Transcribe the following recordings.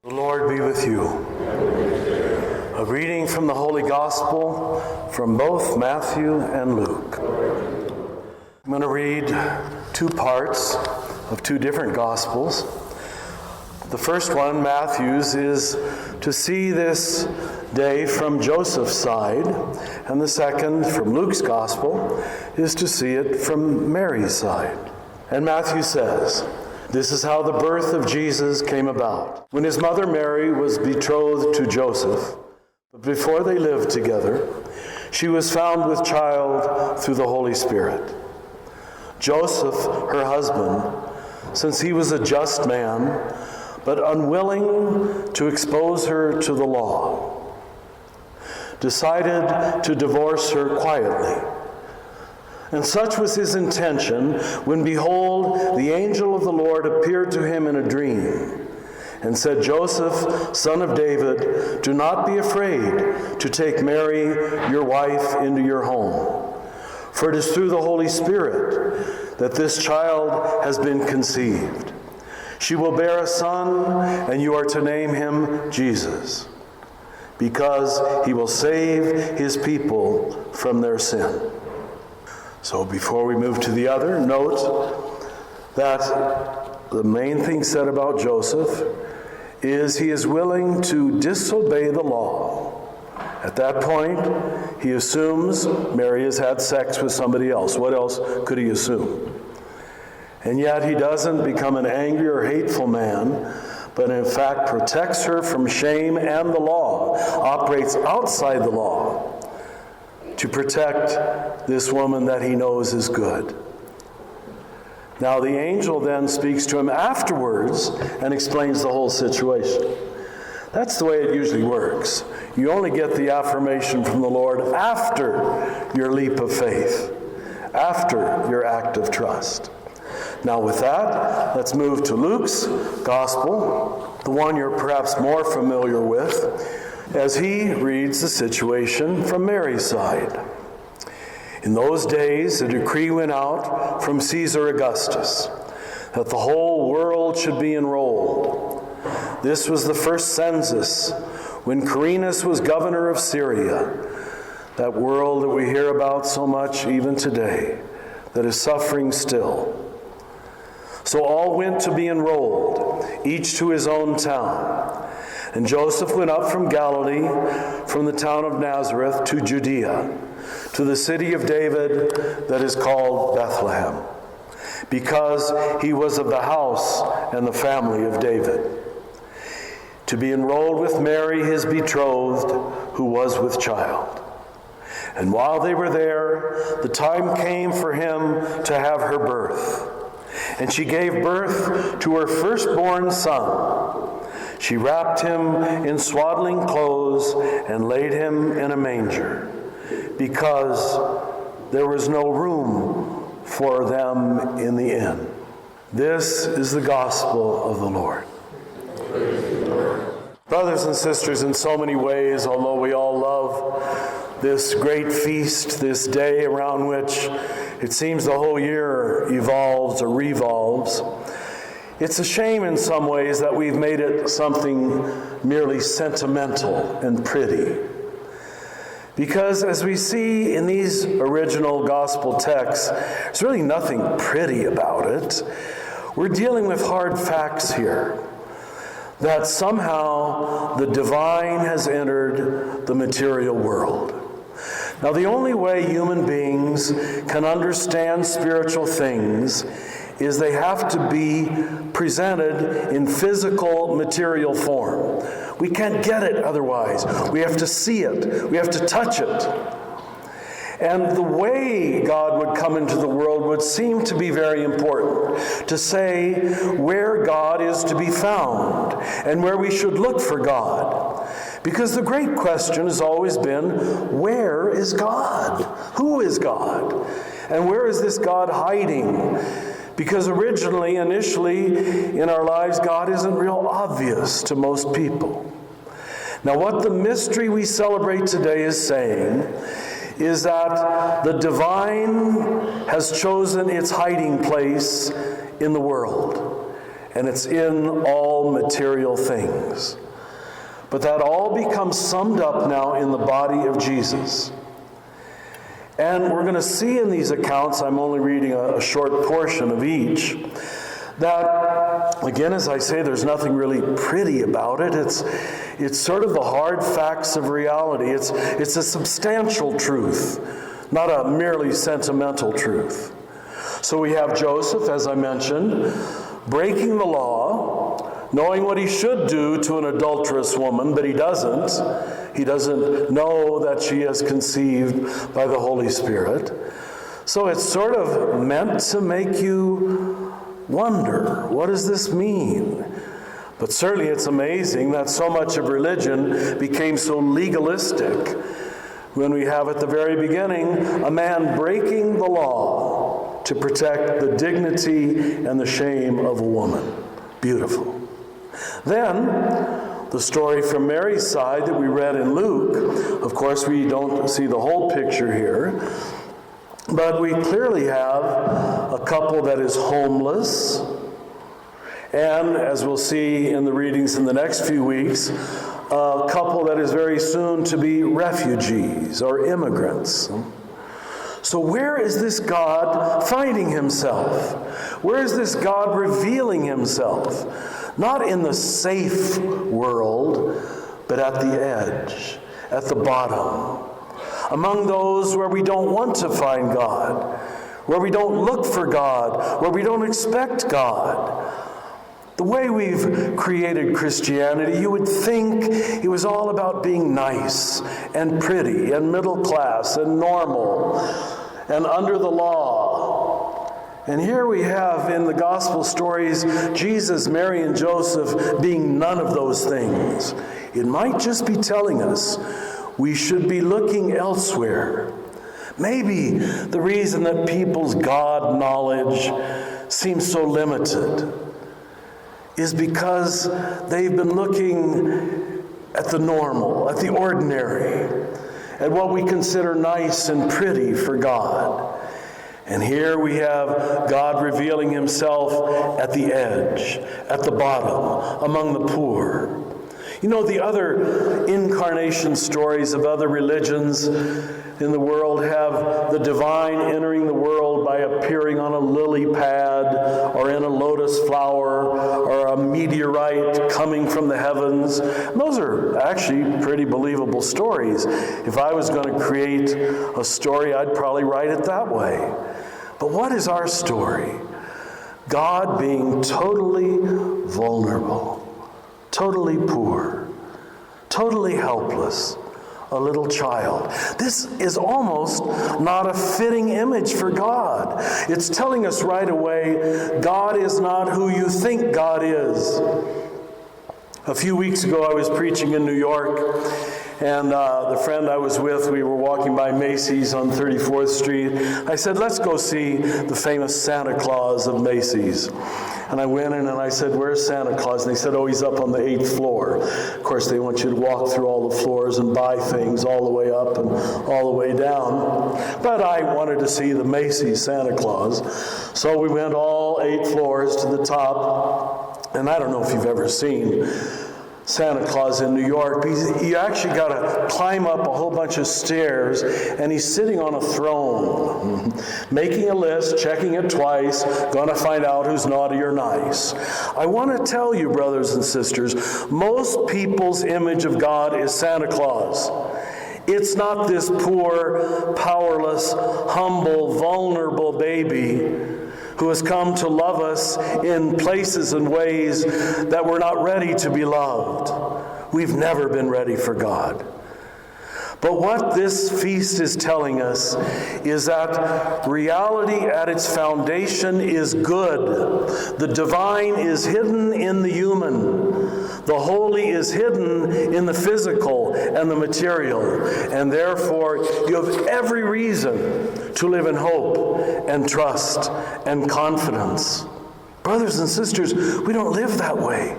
The Lord be with you. A reading from the Holy Gospel from both Matthew and Luke. I'm going to read two parts of two different Gospels. The first one, Matthew's, is to see this day from Joseph's side, and the second, from Luke's Gospel, is to see it from Mary's side. And Matthew says, "This is how the birth of Jesus came about. When his mother Mary was betrothed to Joseph, but before they lived together, she was found with child through the Holy Spirit. Joseph, her husband, since he was a just man, but unwilling to expose her to the law, decided to divorce her quietly. And such was his intention when, behold, the angel of the Lord appeared to him in a dream and said, 'Joseph, son of David, do not be afraid to take Mary, your wife, into your home. For it is through the Holy Spirit that this child has been conceived. She will bear a son, and you are to name him Jesus, because he will save his people from their sin.'" So before we move to the other, note that the main thing said about Joseph is he is willing to disobey the law. At that point, he assumes Mary has had sex with somebody else. What else could he assume? And yet he doesn't become an angry or hateful man, but in fact protects her from shame and the law, operates outside the law to protect this woman that he knows is good. Now the angel then speaks to him afterwards and explains the whole situation. That's the way it usually works. You only get the affirmation from the Lord after your leap of faith, after your act of trust. Now with that, let's move to Luke's Gospel, the one you're perhaps more familiar with, as he reads the situation from Mary's side. "In those days, a decree went out from Caesar Augustus that the whole world should be enrolled. This was the first census when Quirinius was governor of Syria, that world that we hear about so much even today, that is suffering still. So all went to be enrolled, each to his own town. And Joseph went up from Galilee, from the town of Nazareth to Judea, to the city of David that is called Bethlehem, because he was of the house and the family of David, to be enrolled with Mary, his betrothed, who was with child. And while they were there, the time came for him to have her birth. And she gave birth to her firstborn son. She wrapped him in swaddling clothes and laid him in a manger, because there was no room for them in the inn." This is the gospel of the Lord. Brothers and sisters, in so many ways, although we all love this great feast, this day around which it seems the whole year evolves or revolves, it's a shame in some ways that we've made it something merely sentimental and pretty. Because as we see in these original gospel texts, there's really nothing pretty about it. We're dealing with hard facts here, that somehow the divine has entered the material world. Now, the only way human beings can understand spiritual things is they have to be presented in physical, material form. We can't get it otherwise. We have to see it. We have to touch it. And the way God would come into the world would seem to be very important, to say where God is to be found and where we should look for God. Because the great question has always been, where is God? Who is God? And where is this God hiding? Because initially in our lives, God isn't real obvious to most people. Now, what the mystery we celebrate today is saying is that the divine has chosen its hiding place in the world. and it's in all material things. But that all becomes summed up now in the body of Jesus. And we're going to see in these accounts, I'm only reading a short portion of each, that, again, as I say, there's nothing really pretty about it. It's sort of the hard facts of reality. It's a substantial truth, not a merely sentimental truth. So we have Joseph, as I mentioned, breaking the law, knowing what he should do to an adulterous woman, but he doesn't. He doesn't know that she is conceived by the Holy Spirit. So it's sort of meant to make you wonder, what does this mean? But certainly it's amazing that so much of religion became so legalistic when we have at the very beginning a man breaking the law to protect the dignity and the shame of a woman. Beautiful. Then, the story from Mary's side that we read in Luke, of course we don't see the whole picture here, but we clearly have a couple that is homeless, and as we'll see in the readings in the next few weeks, a couple that is very soon to be refugees or immigrants. So where is this God finding himself? Where is this God revealing himself? Not in the safe world, but at the edge, at the bottom. Among those where we don't want to find God, where we don't look for God, where we don't expect God. The way we've created Christianity, you would think it was all about being nice and pretty and middle class and normal and under the law. And here we have in the gospel stories Jesus, Mary, and Joseph being none of those things. It might just be telling us we should be looking elsewhere. Maybe the reason that people's God knowledge seems so limited is because they've been looking at the normal, at the ordinary, at what we consider nice and pretty for God. And here we have God revealing himself at the edge, at the bottom, among the poor. You know, the other incarnation stories of other religions in the world have the divine entering the world by appearing on a lily pad or in a lotus flower or a meteorite coming from the heavens. And those are actually pretty believable stories. If I was going to create a story, I'd probably write it that way. But what is our story? God being totally vulnerable, totally poor, totally helpless, a little child. This is almost not a fitting image for God. It's telling us right away, God is not who you think God is. A few weeks ago, I was preaching in New York, and the friend I was with, we were walking by Macy's on 34th Street. I said, let's go see the famous Santa Claus of Macy's. And I went in and I said, where's Santa Claus? And they said, oh, he's up on the 8th floor. Of course, they want you to walk through all the floors and buy things all the way up and all the way down. But I wanted to see the Macy's Santa Claus. So we went all 8 floors to the top. And I don't know if you've ever seen Santa Claus in New York. You actually got to climb up a whole bunch of stairs, and he's sitting on a throne, making a list, checking it twice, going to find out who's naughty or nice. I want to tell you, brothers and sisters, most people's image of God is Santa Claus. It's not this poor, powerless, humble, vulnerable baby who has come to love us in places and ways that we're not ready to be loved. We've never been ready for God. But what this feast is telling us is that reality at its foundation is good. The divine is hidden in the human. The holy is hidden in the physical and the material. And therefore, you have every reason to live in hope and trust and confidence. Brothers and sisters, we don't live that way.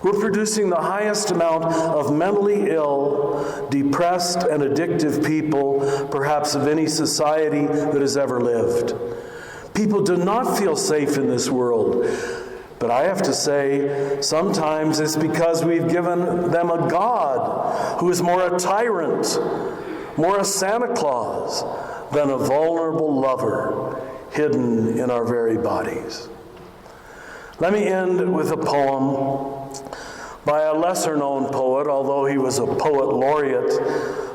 We're producing the highest amount of mentally ill, depressed, and addictive people, perhaps of any society that has ever lived. People do not feel safe in this world. But I have to say, sometimes it's because we've given them a God who is more a tyrant, more a Santa Claus than a vulnerable lover hidden in our very bodies. Let me end with a poem by a lesser-known poet, although he was a poet laureate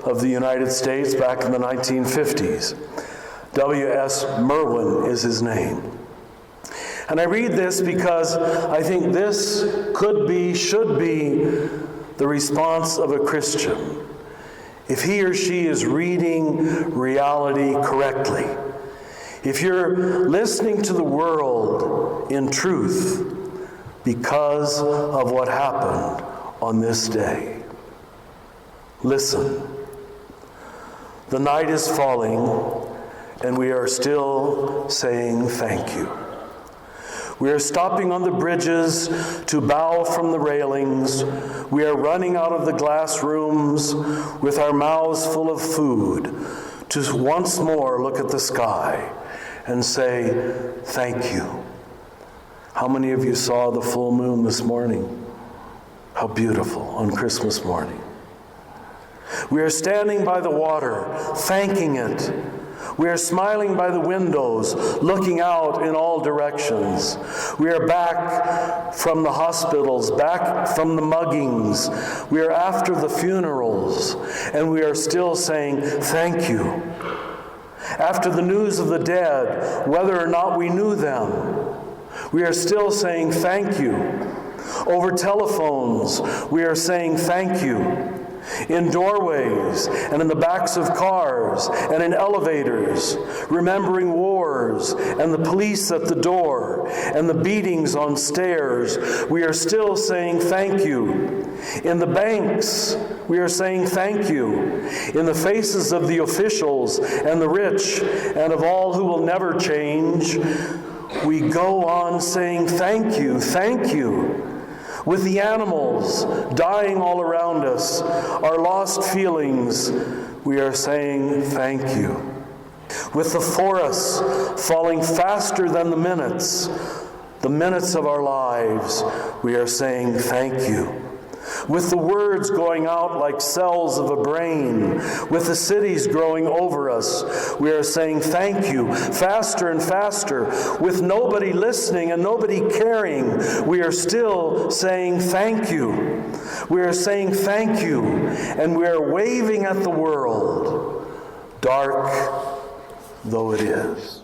of the United States back in the 1950s. W.S. Merwin is his name. And I read this because I think this should be the response of a Christian, if he or she is reading reality correctly. If you're listening to the world in truth because of what happened on this day. Listen. The night is falling, and we are still saying thank you. We are stopping on the bridges to bow from the railings. We are running out of the glass rooms with our mouths full of food to once more look at the sky and say, thank you. How many of you saw the full moon this morning? How beautiful on Christmas morning. We are standing by the water, thanking it. We are smiling by the windows, looking out in all directions. We are back from the hospitals, back from the muggings. We are after the funerals, and we are still saying, thank you. After the news of the dead, whether or not we knew them, we are still saying thank you. Over telephones, we are saying thank you. In doorways and in the backs of cars and in elevators, remembering wars and the police at the door and the beatings on stairs, we are still saying thank you. In the banks, we are saying thank you. In the faces of the officials and the rich and of all who will never change, we go on saying thank you, thank you. With the animals dying all around us, our lost feelings, we are saying thank you. With the forests falling faster than the minutes of our lives, we are saying thank you. With the words going out like cells of a brain, with the cities growing over us, we are saying thank you, faster and faster. With nobody listening and nobody caring, we are still saying thank you. We are saying thank you, and we are waving at the world, dark though it is.